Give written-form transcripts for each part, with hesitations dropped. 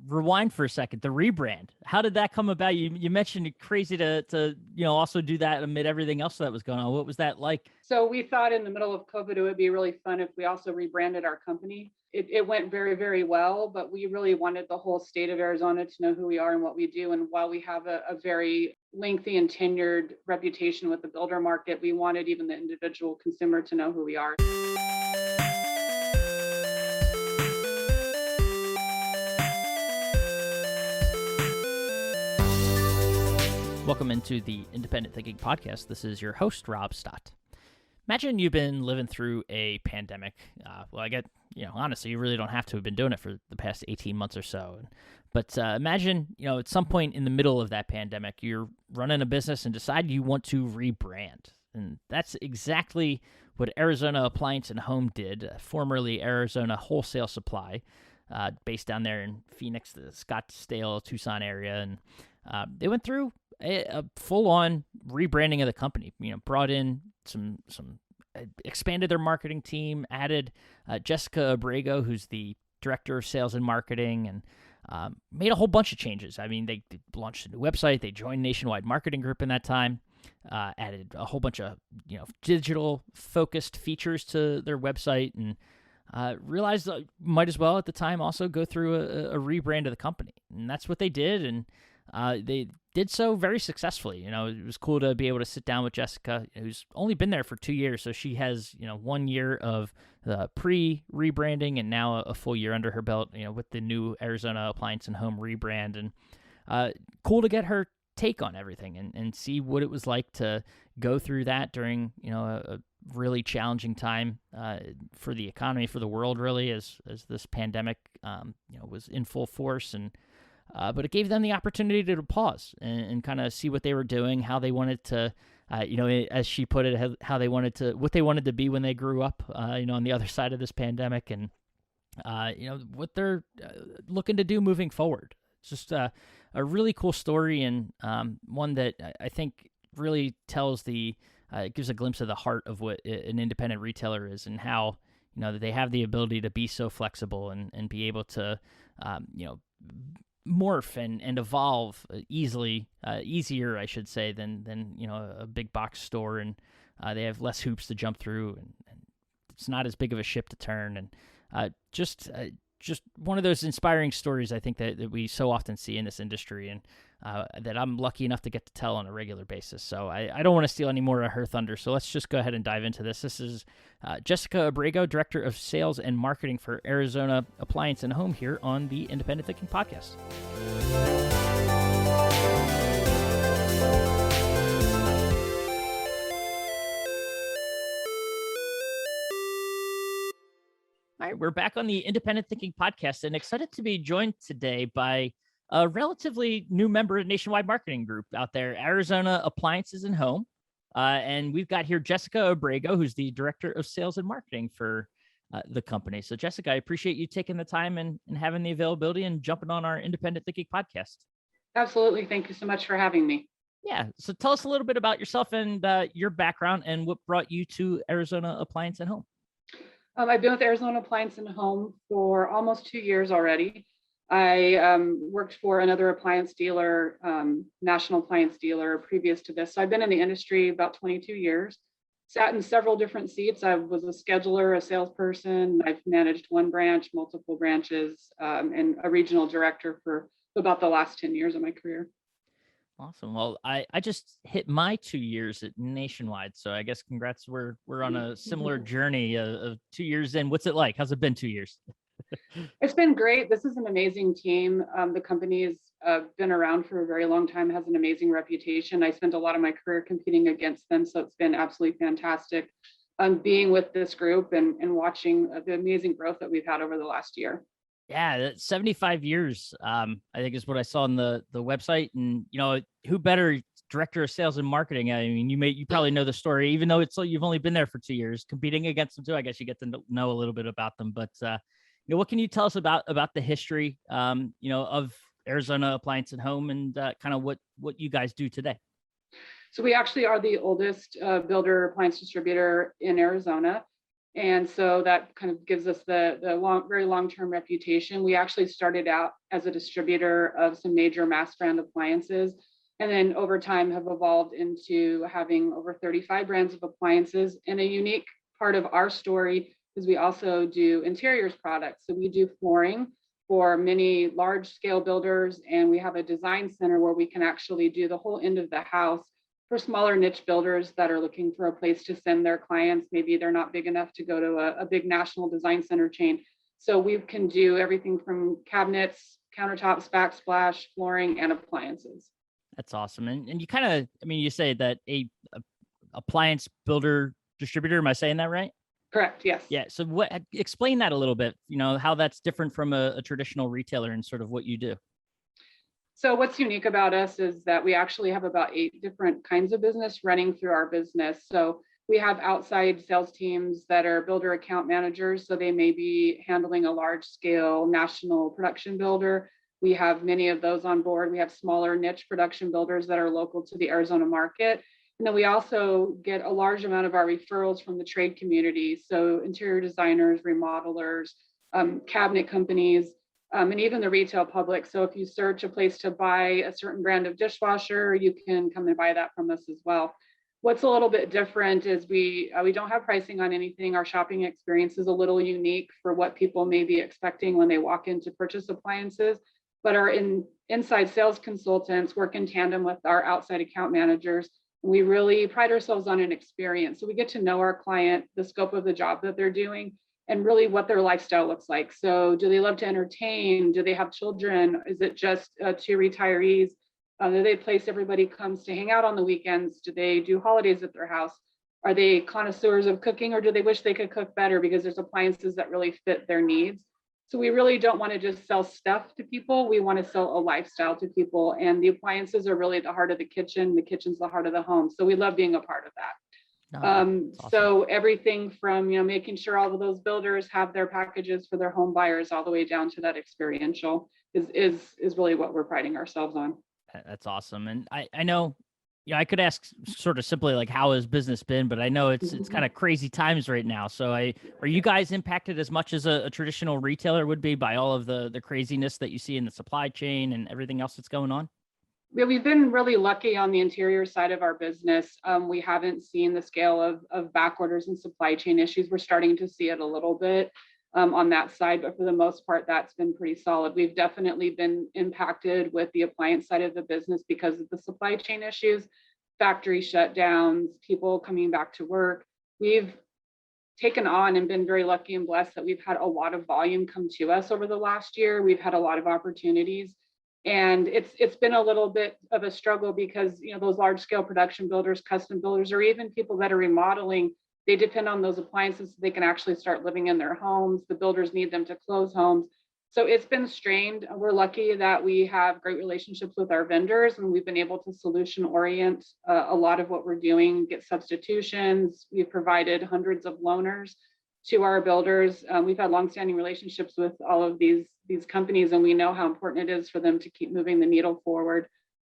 rewind for a second. The rebrand. How did that come about? You mentioned it crazy to also do that amid everything else that was going on. What was that like? So we thought in the middle of COVID, it would be really fun if we also rebranded our company. It went very, very well, but we really wanted the whole state of Arizona to know who we are and what we do. And while we have a very lengthy and tenured reputation with the builder market, we wanted even the individual consumer to know who we are. Welcome into the Independent Thinking Podcast. This is your host, Rob Stott. Imagine you've been living through a pandemic. Honestly, you really don't have to have been doing it for the past 18 months or so. But imagine, at some point in the middle of that pandemic, you're running a business and decide you want to rebrand. And that's exactly what Arizona Appliance and Home did, formerly Arizona Wholesale Supply, based down there in Phoenix, the Scottsdale, Tucson area. And they went through a full-on rebranding of the company. Brought in some expanded their marketing team, added Jessica Abrego, who's the director of sales and marketing, and made a whole bunch of changes. I mean, they launched a new website. They joined Nationwide Marketing Group in that time. Added a whole bunch of digital-focused features to their website, and realized might as well at the time also go through a rebrand of the company. And that's what they did, and they did so very successfully. It was cool to be able to sit down with Jessica, who's only been there for 2 years, so she has 1 year of pre-rebranding and now a full year under her belt, with the new Arizona Appliance and Home rebrand. And cool to get her take on everything and see what it was like to go through that during a really challenging time for the economy, for the world, really, as this pandemic was in full force. And but it gave them the opportunity to pause and kind of see what they were doing, how they wanted to, as she put it, what they wanted to be when they grew up, on the other side of this pandemic, and what they're looking to do moving forward. It's just a really cool story, and one that I think really tells it gives a glimpse of the heart of what an independent retailer is, and how that they have the ability to be so flexible and be able to morph and evolve easier, I should say, than a big box store, and they have less hoops to jump through, and it's not as big of a ship to turn, and just one of those inspiring stories, I think, that we so often see in this industry, and that I'm lucky enough to get to tell on a regular basis. So I don't want to steal any more of her thunder, so let's just go ahead and dive into this. This is Jessica Abrego, Director of Sales and Marketing for Arizona Appliance and Home, here on the Independent Thinking Podcast. All right, we're back on the Independent Thinking Podcast, and excited to be joined today by a relatively new member of Nationwide Marketing Group out there, Arizona Appliances and Home. And we've got here Jessica Abrego, who's the Director of Sales and Marketing for the company. So Jessica, I appreciate you taking the time and having the availability and jumping on our Independent Thinking Podcast. Absolutely. Thank you so much for having me. Yeah. So tell us a little bit about yourself and your background and what brought you to Arizona Appliance and Home. I've been with Arizona Appliance and Home for almost 2 years already. I worked for another appliance dealer, national appliance dealer, previous to this. So I've been in the industry about 22 years, sat in several different seats. I was a scheduler, a salesperson. I've managed one branch, multiple branches, and a regional director for about the last 10 years of my career. Awesome. Well, I just hit my 2 years at Nationwide, so I guess congrats. We're on a similar journey of 2 years in. What's it like? How's it been 2 years? It's been great. This is an amazing team. The company has been around for a very long time, has an amazing reputation. I spent a lot of my career competing against them, so it's been absolutely fantastic being with this group and watching the amazing growth that we've had over the last year. Yeah, 75 years, I think, is what I saw on the website. And, who better, Director of Sales and Marketing? I mean, you probably know the story, even though you've only been there for 2 years, competing against them too. I guess you get to know a little bit about them. But, what can you tell us about the history, of Arizona Appliance and Home, and kind of what you guys do today? So we actually are the oldest builder appliance distributor in Arizona. And so that kind of gives us the very long-term reputation. We actually started out as a distributor of some major mass brand appliances, and then over time have evolved into having over 35 brands of appliances. And a unique part of our story is we also do interiors products. So we do flooring for many large scale builders, and we have a design center where we can actually do the whole end of the house for smaller niche builders that are looking for a place to send their clients. Maybe they're not big enough to go to a big national design center chain. So we can do everything from cabinets, countertops, backsplash, flooring, and appliances. That's awesome. And you kind of, I mean, you say that a appliance builder distributor, am I saying that right? Correct, yes. Yeah. So explain that a little bit, how that's different from a traditional retailer and sort of what you do. So what's unique about us is that we actually have about 8 different kinds of business running through our business. So we have outside sales teams that are builder account managers. So they may be handling a large scale national production builder. We have many of those on board. We have smaller niche production builders that are local to the Arizona market. And then we also get a large amount of our referrals from the trade community. So interior designers, remodelers, cabinet companies, and even the retail public. So if you search a place to buy a certain brand of dishwasher, you can come and buy that from us as well. What's a little bit different is we don't have pricing on anything. Our shopping experience is a little unique for what people may be expecting when they walk in to purchase appliances. But our inside sales consultants work in tandem with our outside account managers. We really pride ourselves on an experience. So we get to know our client, the scope of the job that they're doing, and really what their lifestyle looks like. So do they love to entertain? Do they have children? Is it just 2 retirees? Do they place everybody comes to hang out on the weekends? Do they do holidays at their house? Are they connoisseurs of cooking, or do they wish they could cook better because there's appliances that really fit their needs? So we really don't want to just sell stuff to people. We want to sell a lifestyle to people. And the appliances are really the heart of the kitchen. The kitchen's the heart of the home. So we love being a part of that. Awesome. So everything from making sure all of those builders have their packages for their home buyers all the way down to that experiential is really what we're priding ourselves on. That's awesome. And I know, I could ask sort of simply like, how has business been? But I know it's kind of crazy times right now. So are you guys impacted as much as a traditional retailer would be by all of the craziness that you see in the supply chain and everything else that's going on? Yeah, we've been really lucky on the interior side of our business. We haven't seen the scale of back orders and supply chain issues. We're starting to see it a little bit on that side, but for the most part, that's been pretty solid. We've definitely been impacted with the appliance side of the business because of the supply chain issues, factory shutdowns, people coming back to work. We've taken on and been very lucky and blessed that we've had a lot of volume come to us over the last year. We've had a lot of opportunities. And it's been a little bit of a struggle because those large scale production builders, custom builders, or even people that are remodeling, they depend on those appliances so they can actually start living in their homes. The builders need them to close homes. So it's been strained. We're lucky that we have great relationships with our vendors, and we've been able to solution orient a lot of what we're doing, get substitutions. We've provided hundreds of loaners to our builders. We've had longstanding relationships with all of these companies, and we know how important it is for them to keep moving the needle forward.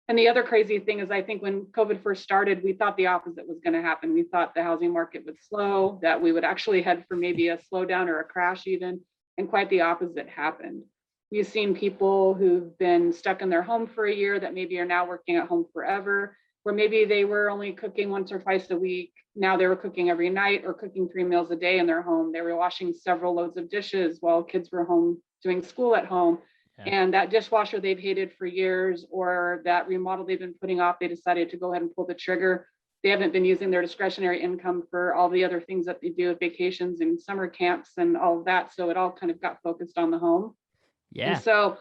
And the other crazy thing is, I think when COVID first started, we thought the opposite was going to happen. We thought the housing market would slow, that we would actually head for maybe a slowdown or a crash even, and quite the opposite happened. We've seen people who've been stuck in their home for a year that maybe are now working at home forever, where maybe they were only cooking once or twice a week. Now they were cooking every night or cooking 3 meals a day in their home. They were washing several loads of dishes while kids were home doing school at home. Yeah. And that dishwasher they've hated for years, or that remodel they've been putting off, they decided to go ahead and pull the trigger. They haven't been using their discretionary income for all the other things that they do with vacations and summer camps and all of that. So it all kind of got focused on the home. Yeah. And so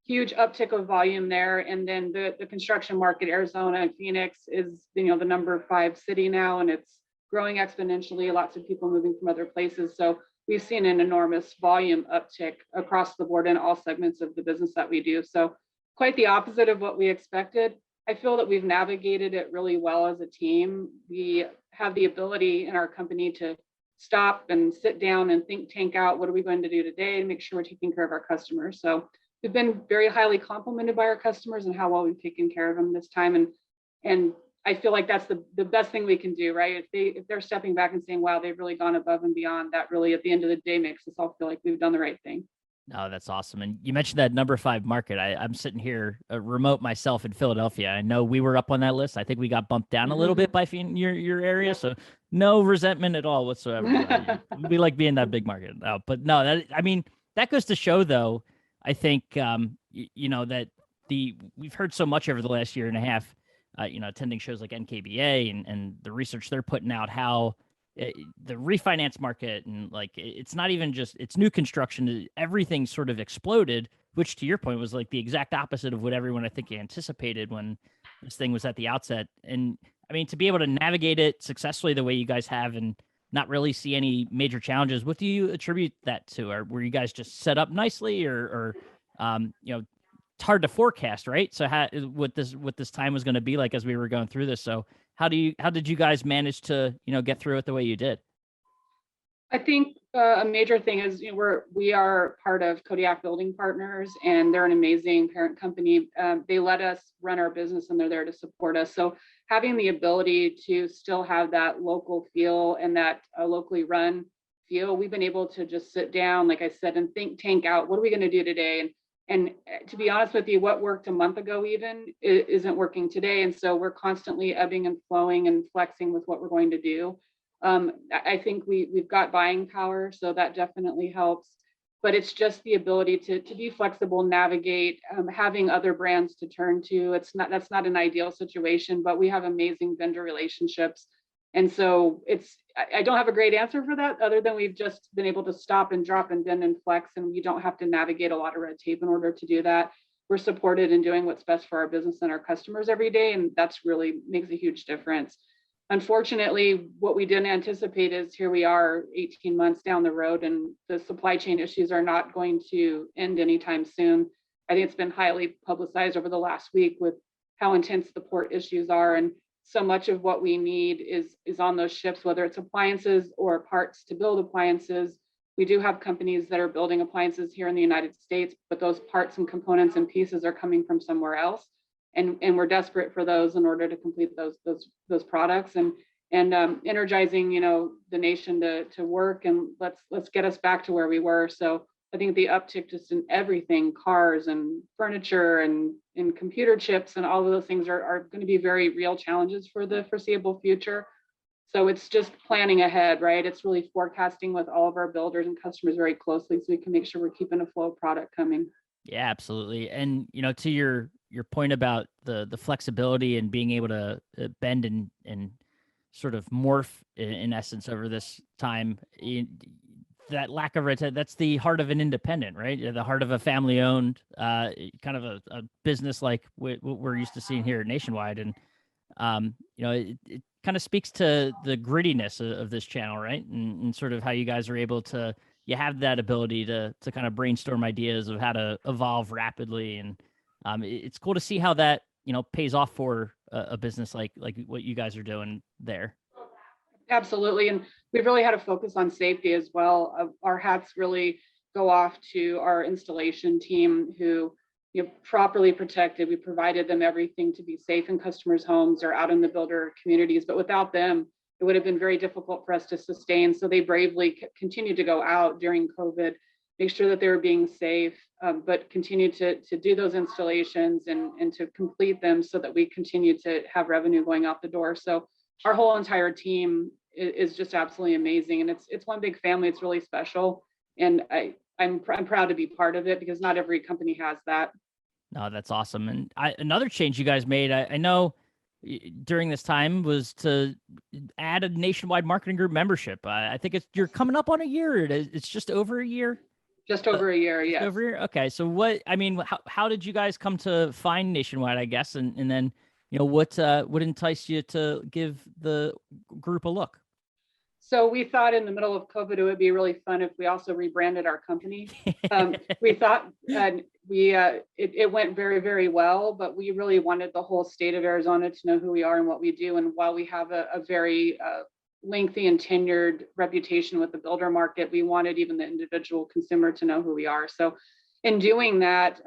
huge uptick of volume there. And then the construction market, Arizona and Phoenix is, the number 5 city now, and it's growing exponentially. Lots of people moving from other places. So we've seen an enormous volume uptick across the board in all segments of the business that we do. So quite the opposite of what we expected. I feel that we've navigated it really well as a team. We have the ability in our company to stop and sit down and think tank out, what are we going to do today to make sure we're taking care of our customers. So we've been very highly complimented by our customers and how well we've taken care of them this time. And I feel like that's the best thing we can do, right? If they're stepping back and saying, wow, they've really gone above and beyond, that really at the end of the day makes us all feel like we've done the right thing. No, that's awesome. And you mentioned that number 5 market. I'm sitting here remote myself in Philadelphia. I know we were up on that list. I think we got bumped down a little bit by your area. Yep. So no resentment at all whatsoever. We like being that big market. But no, that goes to show though, I think, that we've heard so much over the last year and a half, attending shows like NKBA and the research they're putting out, how the refinance market and like it's not even just it's new construction, everything sort of exploded, which to your point was like the exact opposite of what everyone I think anticipated when this thing was at the outset. And I mean, to be able to navigate it successfully the way you guys have and not really see any major challenges, what do you attribute that to? Or were you guys just set up nicely, or it's hard to forecast, right? So what this time was going to be like as we were going through this. So how did you guys manage to, get through it the way you did? I think a major thing is we are part of Kodiak Building Partners, and they're an amazing parent company. They let us run our business, and they're there to support us. So having the ability to still have that local feel and that locally run feel, we've been able to just sit down, like I said, and think tank out, what are we going to do today? And to be honest with you, what worked a month ago even isn't working today. And so we're constantly ebbing and flowing and flexing with what we're going to do. I think we've got buying power, so that definitely helps. But it's just the ability to be flexible, navigate, having other brands to turn to. That's not an ideal situation, but we have amazing vendor relationships. And so I don't have a great answer for that other than we've just been able to stop and drop and bend and flex, and we don't have to navigate a lot of red tape in order to do that. We're supported in doing what's best for our business and our customers every day, and that's really makes a huge difference. Unfortunately, what we didn't anticipate is here we are 18 months down the road, and the supply chain issues are not going to end anytime soon. I think it's been highly publicized over the last week with how intense the port issues are, and so much of what we need is on those ships, whether it's appliances or parts to build appliances. We do have companies that are building appliances here in the United States, but those parts and components and pieces are coming from somewhere else. And we're desperate for those in order to complete those products and energizing, the nation to work, and let's get us back to where we were. So I think the uptick just in everything, cars and furniture and computer chips and all of those things are going to be very real challenges for the foreseeable future. So it's just planning ahead, right? It's really forecasting with all of our builders and customers very closely so we can make sure we're keeping a flow of product coming. Yeah, absolutely. And, to your point about the flexibility and being able to bend and sort of morph in essence over this time, that lack of red tape, that's the heart of an independent, right? The heart of a family owned, kind of a business like what we're used to seeing here nationwide. And, it kind of speaks to the grittiness of this channel, right? And sort of how you guys are able to, you have that ability to kind of brainstorm ideas of how to evolve rapidly. And it's cool to see how that, pays off for a business like what you guys are doing there. Absolutely. And we've really had a focus on safety as well. Our hats really go off to our installation team who, properly protected. We provided them everything to be safe in customers' homes or out in the builder communities. But without them, it would have been very difficult for us to sustain. So they bravely continued to go out during COVID, make sure that they were being safe, but continue to do those installations and to complete them so that we continue to have revenue going out the door. So our whole entire team is just absolutely amazing. And it's one big family. It's really special. And I'm proud to be part of it because not every company has that. No, that's awesome. And another change you guys made, I know during this time, was to add a nationwide marketing group membership. I think you're coming up on a year. It's just over a year. Just over a year, yes. Over a year. Okay. So how did you guys come to find Nationwide, I guess? And then, what enticed you to give the group a look? So we thought in the middle of COVID, it would be really fun if we also rebranded our company. We thought it went very, very well, but we really wanted the whole state of Arizona to know who we are and what we do. And while we have a very lengthy and tenured reputation with the builder market, we wanted even the individual consumer to know who we are. So in doing that,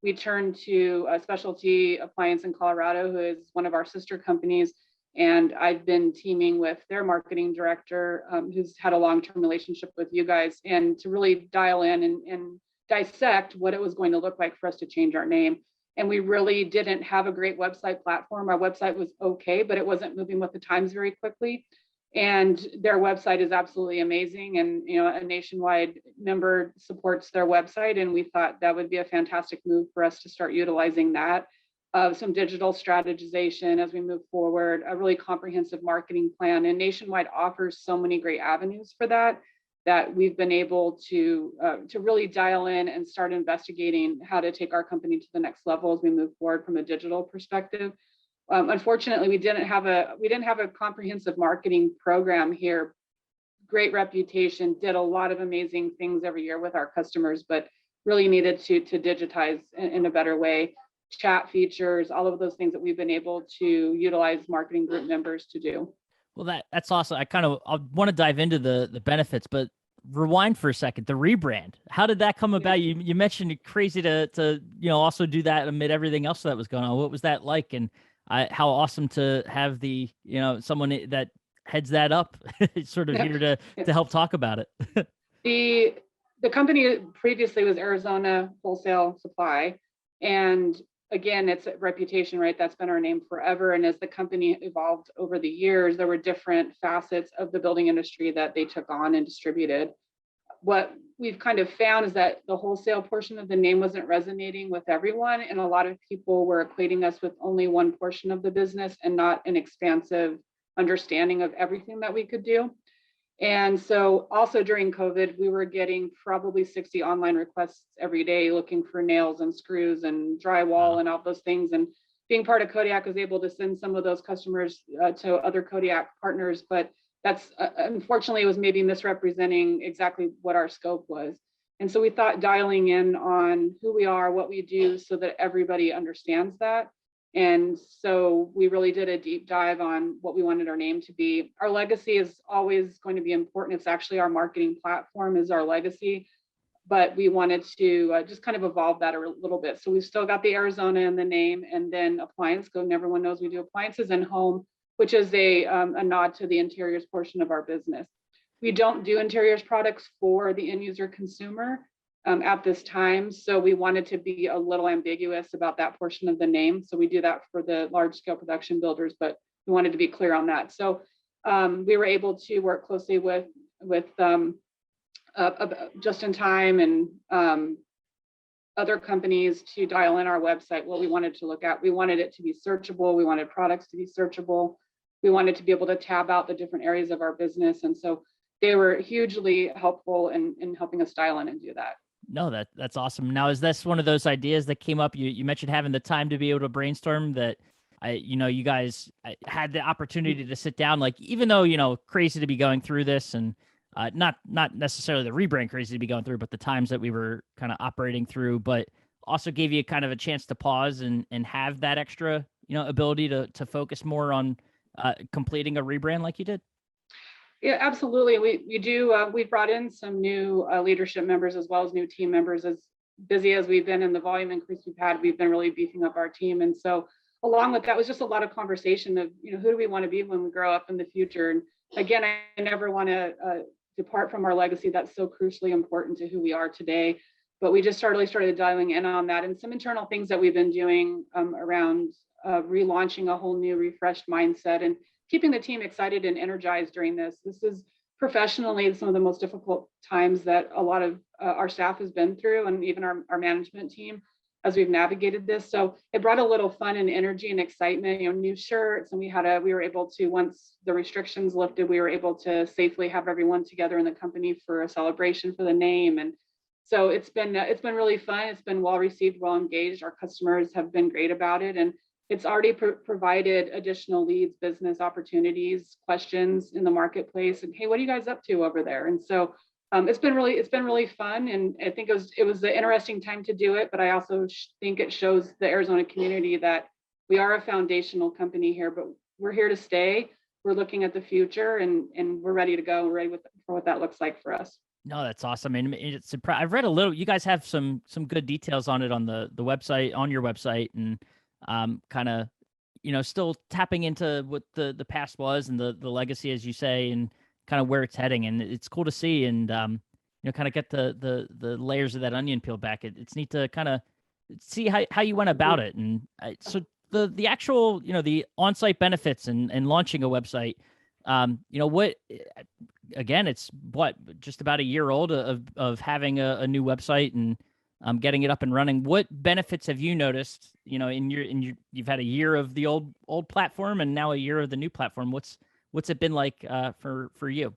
we turned to a specialty appliance in Colorado, who is one of our sister companies. And I've been teaming with their marketing director, who's had a long-term relationship with you guys, and to really dial in and dissect what it was going to look like for us to change our name. And we really didn't have a great website platform. Our website was okay, but it wasn't moving with the times very quickly. And their website is absolutely amazing. And, a nationwide member supports their website. And we thought that would be a fantastic move for us to start utilizing that. Some digital strategization as we move forward, a really comprehensive marketing plan. And Nationwide offers so many great avenues for that we've been able to really dial in and start investigating how to take our company to the next level as we move forward from a digital perspective. Unfortunately, we didn't have a comprehensive marketing program here. Great reputation, did a lot of amazing things every year with our customers, but really needed to digitize in a better way. Chat features, all of those things that we've been able to utilize marketing group members to do. Well, that's awesome. I want to dive into the benefits, but rewind for a second. The rebrand, how did that come about? You mentioned it crazy to also do that amid everything else that was going on. What was that like? And how awesome to have the someone that heads that up sort of here to help talk about it. The company previously was Arizona Wholesale Supply, and again, it's a reputation, right? That's been our name forever. And as the company evolved over the years, there were different facets of the building industry that they took on and distributed. What we've kind of found is that the wholesale portion of the name wasn't resonating with everyone. And a lot of people were equating us with only one portion of the business and not an expansive understanding of everything that we could do. And so also during COVID, we were getting probably 60 online requests every day looking for nails and screws and drywall and all those things. And being part of Kodiak was able to send some of those customers to other Kodiak partners, but that's unfortunately it was maybe misrepresenting exactly what our scope was. And so we thought dialing in on who we are, what we do, so that everybody understands that. And so we really did a deep dive on what we wanted our name to be. Our legacy is always going to be important. It's actually our marketing platform is our legacy, but we wanted to just kind of evolve that a little bit. So we've still got the Arizona in the name, and then Appliance. And everyone knows we do appliances and home, which is a nod to the interiors portion of our business. We don't do interiors products for the end user consumer at this time. So we wanted to be a little ambiguous about that portion of the name. So we do that for the large scale production builders, but we wanted to be clear on that. So we were able to work closely with Just in Time and other companies to dial in our website what we wanted to look at. We wanted it to be searchable. We wanted products to be searchable. We wanted to be able to tab out the different areas of our business. And so they were hugely helpful in helping us dial in and do that. No, that's awesome. Now, is this one of those ideas that came up? You mentioned having the time to be able to brainstorm that. You guys had the opportunity to sit down, like, even though, crazy to be going through this and not necessarily the rebrand crazy to be going through, but the times that we were kind of operating through, but also gave you kind of a chance to pause and have that extra, ability to focus more on completing a rebrand like you did. Yeah, absolutely. We do. We've brought in some new leadership members as well as new team members. As busy as we've been and the volume increase we've had, we've been really beefing up our team. And so along with that was just a lot of conversation of, who do we want to be when we grow up in the future? And again, I never want to depart from our legacy. That's so crucially important to who we are today. But we just started dialing in on that, and some internal things that we've been doing around relaunching a whole new refreshed mindset and keeping the team excited and energized during this. This is professionally some of the most difficult times that a lot of our staff has been through, and even our management team as we've navigated this. So it brought a little fun and energy and excitement, new shirts, and we were able to, once the restrictions lifted, we were able to safely have everyone together in the company for a celebration for the name. And so it's been really fun. It's been well received, well engaged. Our customers have been great about it, and it's already provided additional leads, business opportunities, questions in the marketplace. And hey, what are you guys up to over there? And so it's been really fun. And I think it was an interesting time to do it, but I also think it shows the Arizona community that we are a foundational company here, but we're here to stay. We're looking at the future, and we're ready to go. We're ready for what that looks like for us. No, that's awesome. And I've read a little. You guys have some good details on it on the website, on your website, and kind of still tapping into what the past was and the legacy, as you say, and kind of where it's heading. And it's cool to see and kind of get the layers of that onion peeled back. It's neat to kind of see how you went about it. And so the actual the on-site benefits and launching a website. What again, it's what just about a year old of having a new website and getting it up and running. What benefits have you noticed? You've had a year of the old platform and now a year of the new platform. What's it been like for you?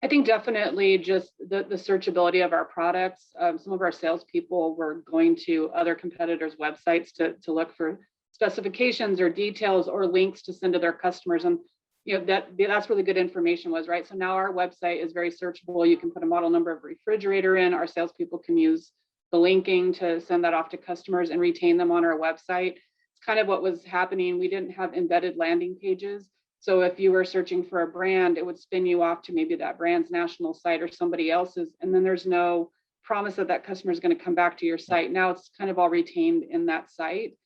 I think definitely just the searchability of our products. Some of our salespeople were going to other competitors' websites to look for specifications or details or links to send to their customers. And that's where the good information was, right? So now our website is very searchable. You can put a model number of refrigerator in. Our salespeople can use the linking to send that off to customers and retain them on our website. It's kind of what was happening. We didn't have embedded landing pages. So if you were searching for a brand, it would spin you off to maybe that brand's national site or somebody else's. And then there's no promise that that customer is going to come back to your site. Now it's kind of all retained in that site.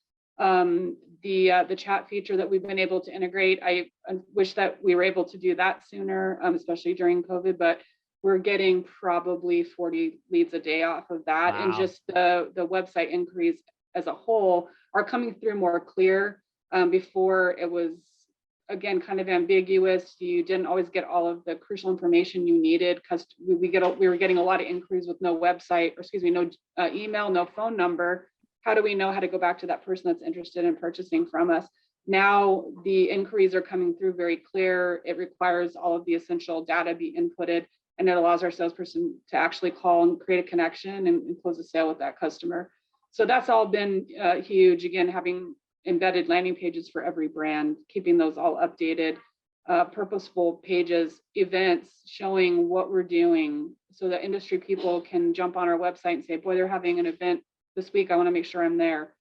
The chat feature that we've been able to integrate, I wish that we were able to do that sooner, especially during COVID, but we're getting probably 40 leads a day off of that. Wow. And just the website inquiries as a whole are coming through more clear. Before it was, again, kind of ambiguous. You didn't always get all of the crucial information you needed because we were getting a lot of inquiries with no website, or excuse me, no email, no phone number. How do we know how to go back to that person that's interested in purchasing from us? Now the inquiries are coming through very clear. It requires all of the essential data be inputted, and it allows our salesperson to actually call and create a connection and close a sale with that customer. So that's all been huge. Again, having embedded landing pages for every brand, keeping those all updated, purposeful pages, events showing what we're doing so that industry people can jump on our website and say, boy, they're having an event this week. I want to make sure I'm there.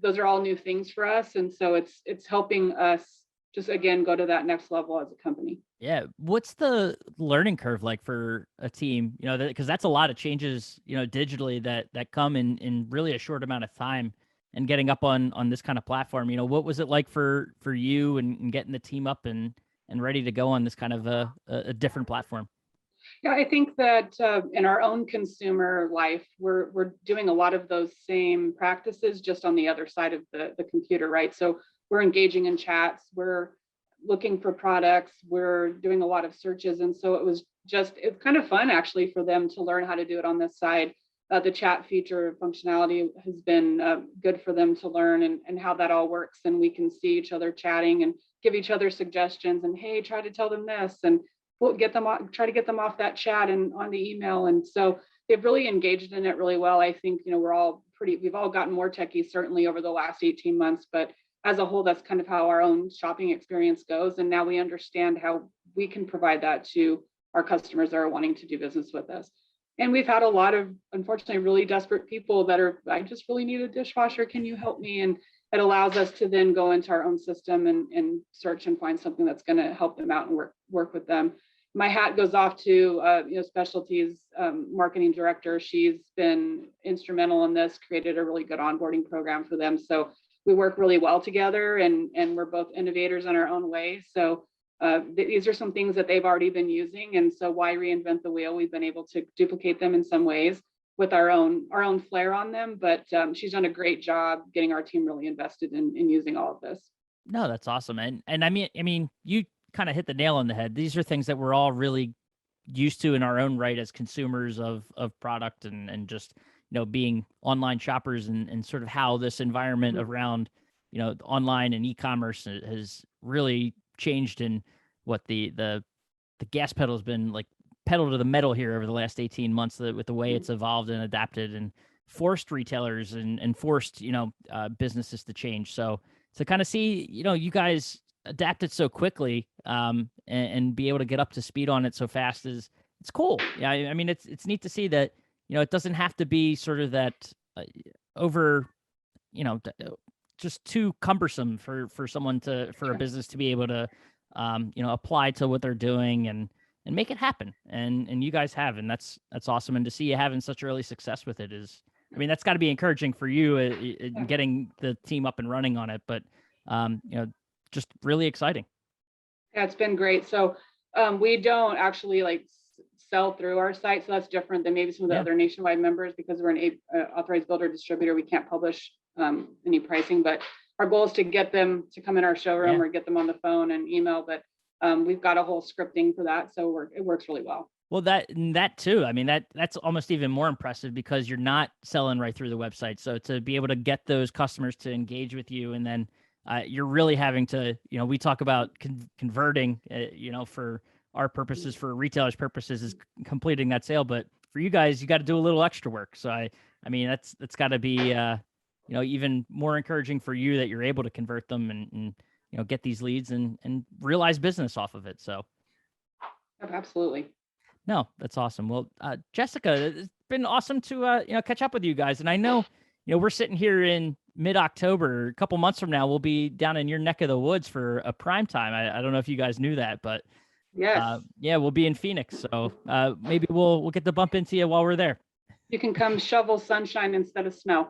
Those are all new things for us. And so it's helping us just, again, go to that next level as a company. Yeah. What's the learning curve like for a team? Because that's a lot of changes, digitally that come in really a short amount of time. And getting up on this kind of platform, what was it like for you and getting the team up and ready to go on this kind of a different platform? Yeah, I think that in our own consumer life, we're doing a lot of those same practices just on the other side of the computer, right? So we're engaging in chats, we're looking for products, we're doing a lot of searches. And so it's kind of fun actually for them to learn how to do it on this side. The chat feature functionality has been good for them to learn and how that all works. And we can see each other chatting and give each other suggestions and, hey, try to tell them this, and we'll try to get them off that chat and on the email. And so they've really engaged in it really well. I think, we've all gotten more techie certainly over the last 18 months, but as a whole, that's kind of how our own shopping experience goes. And now we understand how we can provide that to our customers that are wanting to do business with us. And we've had a lot of, unfortunately, really desperate people that I just really need a dishwasher. Can you help me? And it allows us to then go into our own system and search and find something that's going to help them out and work with them. My hat goes off to Specialties marketing director. She's been instrumental in this, created a really good onboarding program for them. So we work really well together, and we're both innovators in our own way. So these are some things that they've already been using, and so why reinvent the wheel? We've been able to duplicate them in some ways with our own flair on them, but she's done a great job getting our team really invested in using all of this. No, that's awesome. And I mean, you kind of hit the nail on the head. These are things that we're all really used to in our own right as consumers of product and just being online shoppers and sort of how this environment around online and e-commerce has really changed, and what the gas pedal has been like pedal to the metal here over the last 18 months with the way it's evolved and adapted and forced retailers and forced businesses to change. So to kind of see you guys adapted so quickly and be able to get up to speed on it so fast it's cool. Yeah, I mean it's neat to see that it doesn't have to be sort of that over just too cumbersome for someone for a business to be able to apply to what they're doing and and make it happen. And you guys have, and that's awesome. And to see you having such early success with it is, I mean, that's got to be encouraging for you in getting the team up and running on it. But just really exciting. Yeah, it's been great. So we don't actually like sell through our site, so that's different than maybe some of the other nationwide members, because we're an authorized builder distributor. We can't publish any pricing, but our goal is to get them to come in our showroom or get them on the phone and email. But we've got a whole scripting for that, so it works really well. Well, that too. I mean, that's almost even more impressive because you're not selling right through the website. So to be able to get those customers to engage with you, and then you're really having to, we talk about converting, for our purposes, for retailers' purposes, is completing that sale. But for you guys, you got to do a little extra work. So I mean, that's got to be, even more encouraging for you that you're able to convert them and get these leads and realize business off of it. So. Absolutely. No, that's awesome. Well, Jessica, it's been awesome to catch up with you guys. And I know, we're sitting here in mid-October. A couple months from now, we'll be down in your neck of the woods for a prime time. I don't know if you guys knew that, but yes, we'll be in Phoenix. So maybe we'll get to bump into you while we're there. You can come shovel sunshine instead of snow.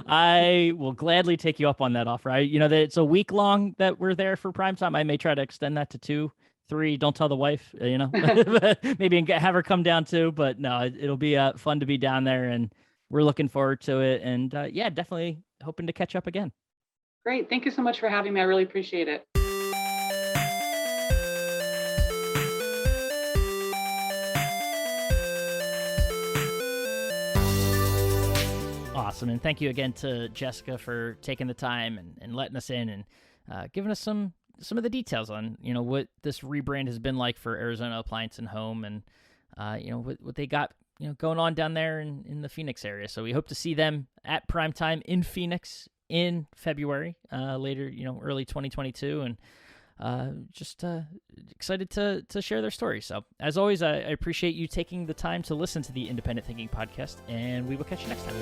I will gladly take you up on that offer. That it's a week long that we're there for prime time. I may try to extend that to 2, 3. Don't tell the wife, maybe have her come down too. But no, it'll be fun to be down there, and we're looking forward to it. And definitely hoping to catch up again. Great. Thank you so much for having me. I really appreciate it. Awesome. And thank you again to Jessica for taking the time and letting us in and giving us some of the details on, what this rebrand has been like for Arizona Appliance and Home, and, what they got, going on down there in the Phoenix area. So we hope to see them at primetime in Phoenix in February, later, early 2022. And just excited to share their story. So as always, I appreciate you taking the time to listen to the Independent Thinking Podcast, and we will catch you next time.